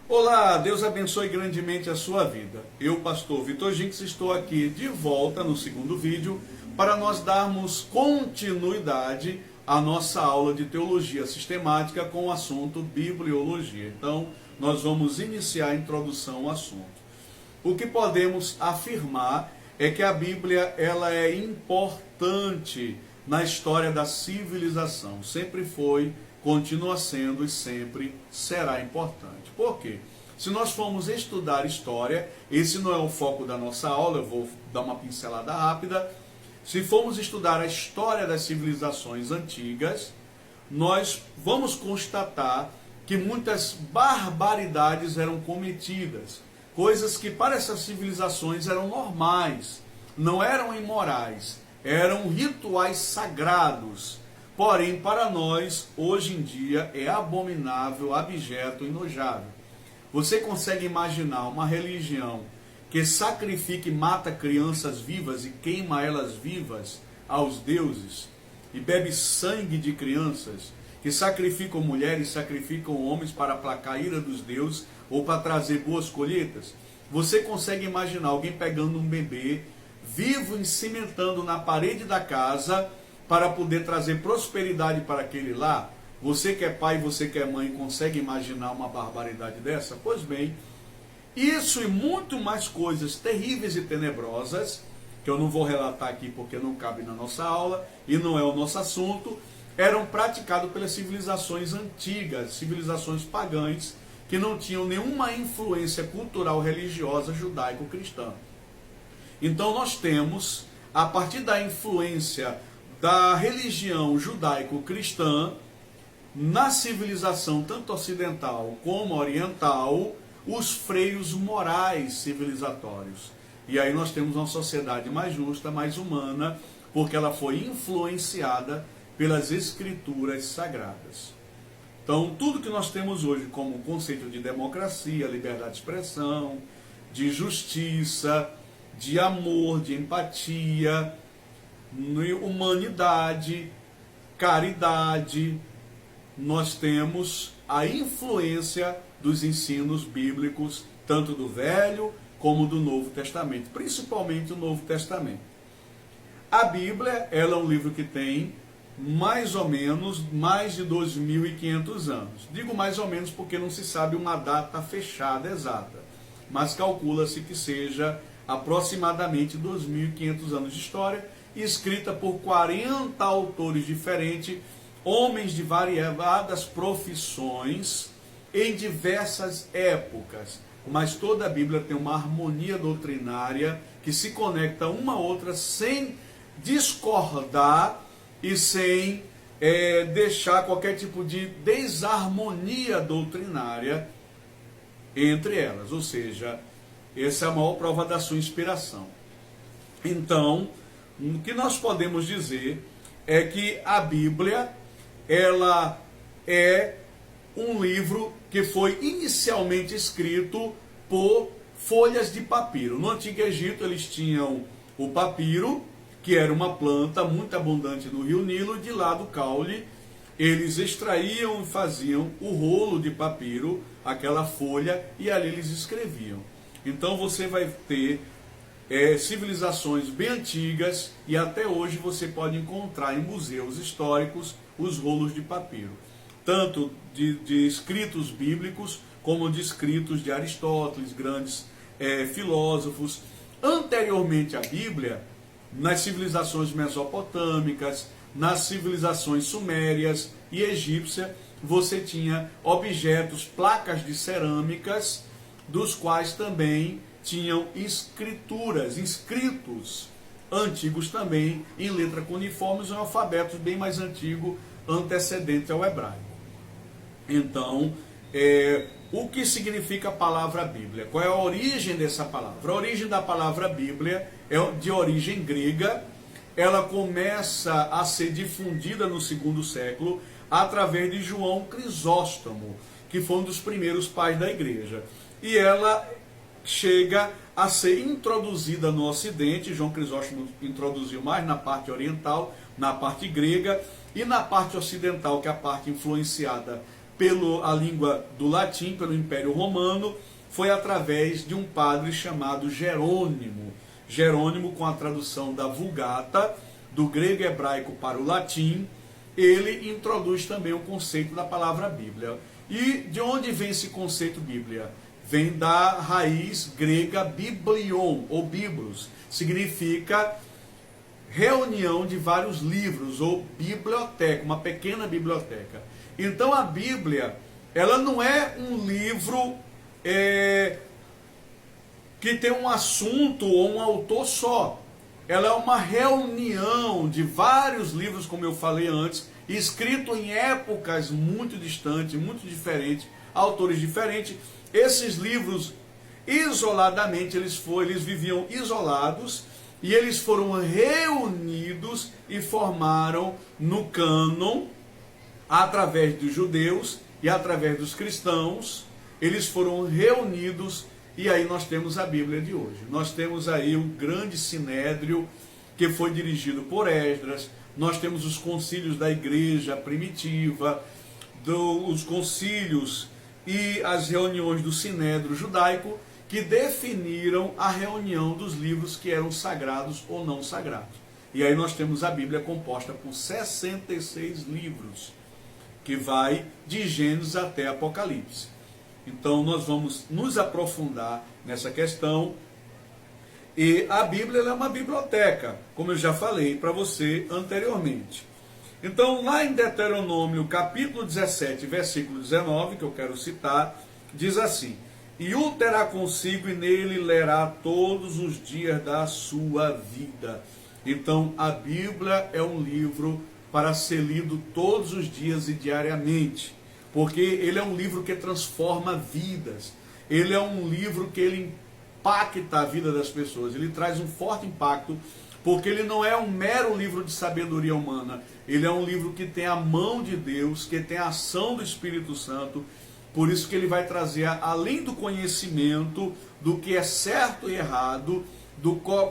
Olá, Deus abençoe grandemente a sua vida. Eu, pastor Vitor Ginks, estou aqui de volta no segundo vídeo para nós darmos continuidade à nossa aula de teologia sistemática com o assunto bibliologia. Então, nós vamos iniciar a introdução ao assunto. O que podemos afirmar é que a Bíblia ela é importante na história da civilização. Sempre foi, continua sendo e sempre será importante. Por quê? Se nós formos estudar história, esse não é o foco da nossa aula, eu vou dar uma pincelada rápida. Se formos estudar a história das civilizações antigas, nós vamos constatar que muitas barbaridades eram cometidas. Coisas que para essas civilizações eram normais, não eram imorais, eram rituais sagrados. Porém, para nós, hoje em dia, é abominável, abjeto, enojável. Você consegue imaginar uma religião que sacrifica e mata crianças vivas e queima elas vivas aos deuses, e bebe sangue de crianças, que sacrificam mulheres, sacrificam homens para aplacar a ira dos deuses ou para trazer boas colheitas? Você consegue imaginar alguém pegando um bebê vivo e cimentando na parede da casa para poder trazer prosperidade para aquele lar? Você que é pai, você que é mãe, consegue imaginar uma barbaridade dessa? Pois bem, isso e muito mais coisas terríveis e tenebrosas, que eu não vou relatar aqui porque não cabe na nossa aula e não é o nosso assunto, eram praticados pelas civilizações antigas, civilizações pagãs, que não tinham nenhuma influência cultural religiosa judaico-cristã. Então nós temos, a partir da influência da religião judaico-cristã, na civilização tanto ocidental como oriental, os freios morais civilizatórios. E aí nós temos uma sociedade mais justa, mais humana, porque ela foi influenciada pelas escrituras sagradas. Então, tudo que nós temos hoje como conceito de democracia, liberdade de expressão, de justiça, de amor, de empatia, humanidade, caridade, nós temos a influência dos ensinos bíblicos, tanto do Velho como do Novo Testamento, principalmente o Novo Testamento. A Bíblia, ela é um livro que tem mais ou menos mais de 2.500 anos. Digo mais ou menos porque não se sabe uma data fechada exata, mas calcula-se que seja aproximadamente 2.500 anos de história, escrita por 40 autores diferentes, homens de variadas profissões, em diversas épocas. Mas toda a Bíblia tem uma harmonia doutrinária que se conecta uma a outra sem discordar e sem deixar qualquer tipo de desarmonia doutrinária entre elas. Ou seja, essa é a maior prova da sua inspiração. Então, o que nós podemos dizer é que a Bíblia, ela é um livro que foi inicialmente escrito por folhas de papiro. No Antigo Egito eles tinham o papiro, que era uma planta muito abundante no rio Nilo, de lá do caule eles extraíam e faziam o rolo de papiro, aquela folha, e ali eles escreviam. Então você vai ter civilizações bem antigas, e até hoje você pode encontrar em museus históricos os rolos de papiro, tanto de escritos bíblicos como de escritos de Aristóteles, grandes filósofos. Anteriormente à Bíblia, nas civilizações mesopotâmicas, nas civilizações sumérias e egípcias, você tinha objetos, placas de cerâmicas, dos quais também tinham escrituras, inscritos antigos também, em letra cuneiforme, um alfabeto bem mais antigo, antecedente ao hebraico. Então, o que significa a palavra Bíblia? Qual é a origem dessa palavra? A origem da palavra Bíblia é de origem grega. Ela começa a ser difundida no segundo século através de João Crisóstomo, que foi um dos primeiros pais da igreja. E ela chega a ser introduzida no Ocidente. João Crisóstomo introduziu mais na parte oriental, na parte grega, e na parte ocidental, que é a parte influenciada pela língua do latim, pelo Império Romano, foi através de um padre chamado Jerônimo. Jerônimo, com a tradução da Vulgata, do grego e hebraico para o latim, ele introduz também o conceito da palavra Bíblia. E de onde vem esse conceito Bíblia? Vem da raiz grega biblion, ou biblos, significa reunião de vários livros, ou biblioteca, uma pequena biblioteca. Então a Bíblia, ela não é um livro que tem um assunto ou um autor só. Ela é uma reunião de vários livros, como eu falei antes, escrito em épocas muito distantes, muito diferentes, autores diferentes. Esses livros, isoladamente, eles viviam isolados, e eles foram reunidos e formaram no cânon, através dos judeus e através dos cristãos. Eles foram reunidos, e aí nós temos a Bíblia de hoje. Nós temos aí o grande sinédrio, que foi dirigido por Esdras. Nós temos os concílios da igreja primitiva, os concílios e as reuniões do sinédrio judaico, que definiram a reunião dos livros que eram sagrados ou não sagrados. E aí nós temos a Bíblia composta por 66 livros, que vai de Gênesis até Apocalipse. Então nós vamos nos aprofundar nessa questão. E a Bíblia é uma biblioteca, como eu já falei para você anteriormente. Então lá em Deuteronômio capítulo 17, versículo 19, que eu quero citar, diz assim: e o terá consigo e nele lerá todos os dias da sua vida. Então a Bíblia é um livro para ser lido todos os dias e diariamente, porque ele é um livro que transforma vidas. Ele é um livro que ele impacta a vida das pessoas. Ele traz um forte impacto, porque ele não é um mero livro de sabedoria humana. Ele é um livro que tem a mão de Deus, que tem a ação do Espírito Santo. Por isso que ele vai trazer, além do conhecimento do que é certo e errado,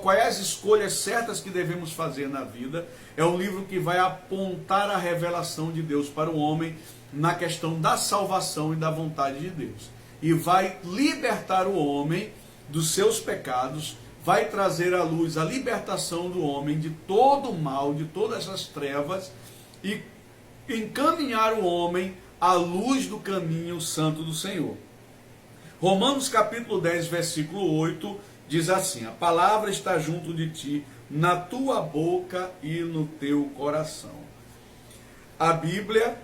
quais as escolhas certas que devemos fazer na vida, é um livro que vai apontar a revelação de Deus para o homem na questão da salvação e da vontade de Deus. E vai libertar o homem dos seus pecados, vai trazer à luz a libertação do homem de todo o mal, de todas as trevas, e encaminhar o homem à luz do caminho santo do Senhor. Romanos capítulo 10, versículo 8, diz assim: a palavra está junto de ti, na tua boca e no teu coração. A Bíblia,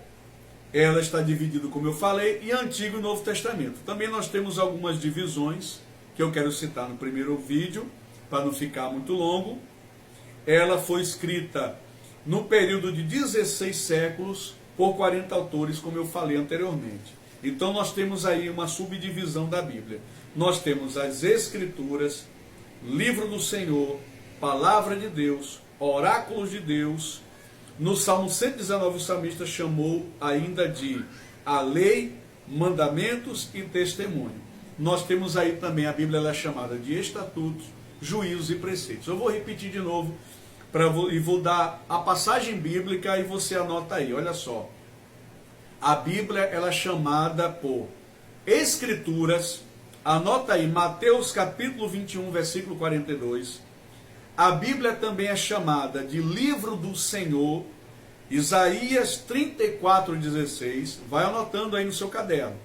ela está dividida, como eu falei, em Antigo e Novo Testamento. Também nós temos algumas divisões, que eu quero citar no primeiro vídeo, para não ficar muito longo. Ela foi escrita no período de 16 séculos, por 40 autores, como eu falei anteriormente. Então nós temos aí uma subdivisão da Bíblia. Nós temos as Escrituras, Livro do Senhor, Palavra de Deus, Oráculos de Deus. No Salmo 119, o salmista chamou ainda de a lei, mandamentos e testemunho. Nós temos aí também, a Bíblia ela é chamada de estatutos, juízos e preceitos. Eu vou repetir de novo, e vou dar a passagem bíblica e você anota aí, olha só. A Bíblia ela é chamada por Escrituras, anota aí, Mateus capítulo 21, versículo 42. A Bíblia também é chamada de Livro do Senhor, Isaías 34, 16, vai anotando aí no seu caderno.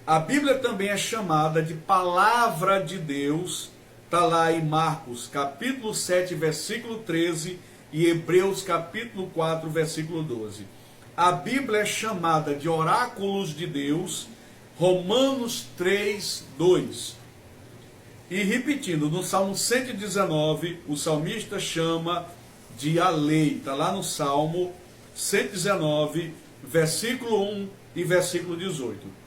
A Bíblia também é chamada de Palavra de Deus, está lá em Marcos capítulo 7, versículo 13, e Hebreus capítulo 4, versículo 12. A Bíblia é chamada de Oráculos de Deus, Romanos 3, 2. E repetindo, no Salmo 119, o salmista chama de a lei, está lá no Salmo 119, versículo 1 e versículo 18.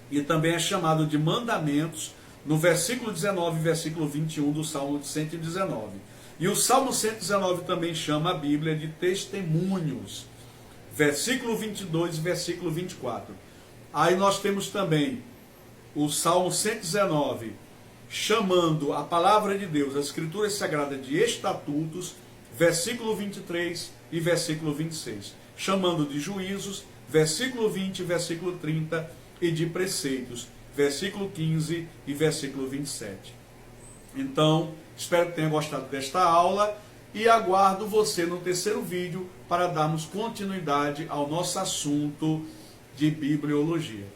E também é chamado de mandamentos, no versículo 19 e versículo 21 do Salmo 119. E o Salmo 119 também chama a Bíblia de testemunhos, versículo 22 e versículo 24. Aí nós temos também o Salmo 119, chamando a palavra de Deus, as Escrituras Sagradas, de estatutos, versículo 23 e versículo 26. Chamando de juízos, versículo 20, versículo 30, e de preceitos, versículo 15 e versículo 27. Então, espero que tenha gostado desta aula e aguardo você no terceiro vídeo para darmos continuidade ao nosso assunto de bibliologia.